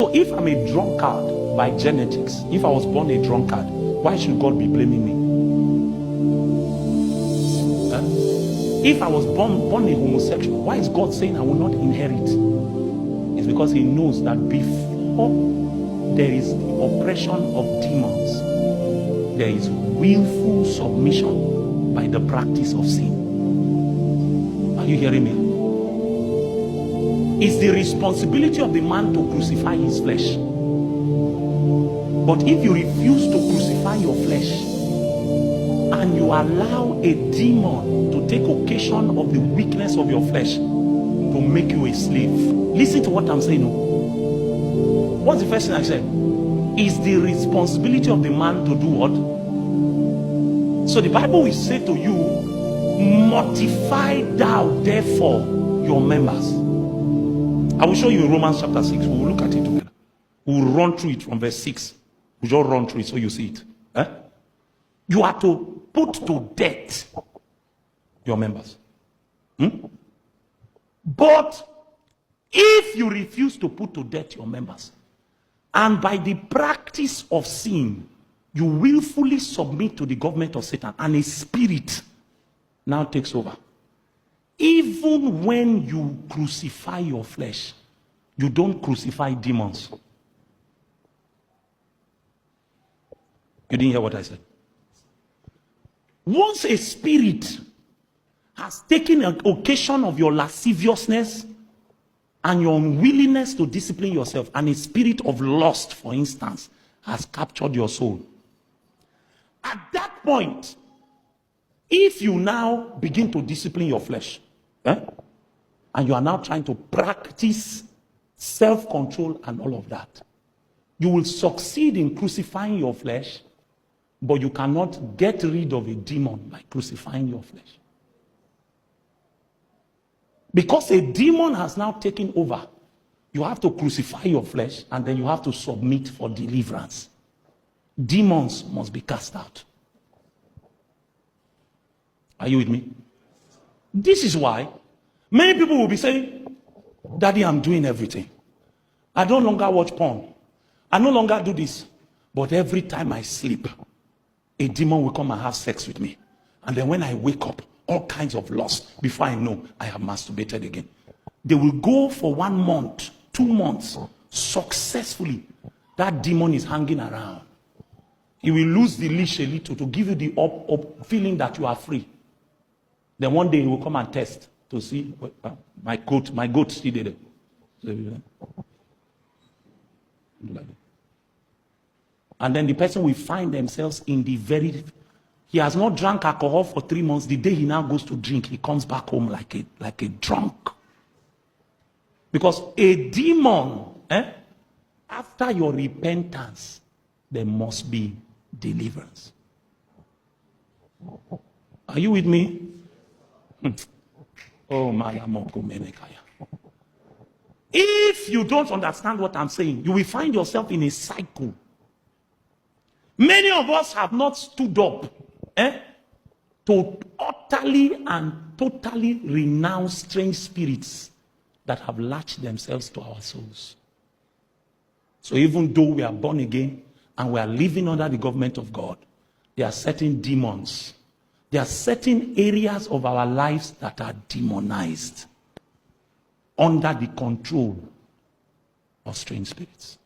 So if I'm a drunkard by genetics, if I was born a drunkard, why should God be blaming me? If I was born a homosexual, why is God saying I will not inherit? It's because he knows that before there is the oppression of demons, there is willful submission by the practice of sin. Are you hearing me? It's the responsibility of the man to crucify his flesh. But if you refuse to crucify your flesh and you allow a demon to take occasion of the weakness of your flesh to make you a slave, listen to what I'm saying. What's the first thing I said? It's the responsibility of the man to do what? So the Bible will say to you, mortify thou therefore your members. I will show you in Romans chapter 6. We will look at it together. We will run through it from verse 6. We'll just run through it so you see it. You are to put to death your members. But if you refuse to put to death your members, and by the practice of sin, you willfully submit to the government of Satan, and a spirit now takes over. Even when you crucify your flesh, you don't crucify demons. You didn't hear what I said? Once a spirit has taken an occasion of your lasciviousness and your unwillingness to discipline yourself, and a spirit of lust, for instance, has captured your soul, at that point, if you now begin to discipline your flesh, and you are now trying to practice self-control and all of that, you will succeed in crucifying your flesh, but you cannot get rid of a demon by crucifying your flesh. Because a demon has now taken over, you have to crucify your flesh, and then you have to submit for deliverance. Demons must be cast out. Are you with me? This is why many people will be saying, Daddy, I'm doing everything. I no longer watch porn. I no longer do this. But every time I sleep, a demon will come and have sex with me. And then when I wake up, all kinds of lust. Before I know, I have masturbated again. They will go for 1 month, 2 months, successfully. That demon is hanging around. He will lose the leash a little to give you the feeling that you are free. Then one day he will come and test to see my goat still there. And then the person will find themselves in the he has not drank alcohol for 3 months. The day he now goes to drink, he comes back home like a drunk. Because a demon, after your repentance, there must be deliverance. Are you with me? Oh, my Menekaya. If you don't understand what I'm saying, you will find yourself in a cycle. Many of us have not stood up to utterly and totally renounce strange spirits that have latched themselves to our souls. So even though we are born again and we are living under the government of God, there are certain demons. There are certain areas of our lives that are demonized under the control of strange spirits.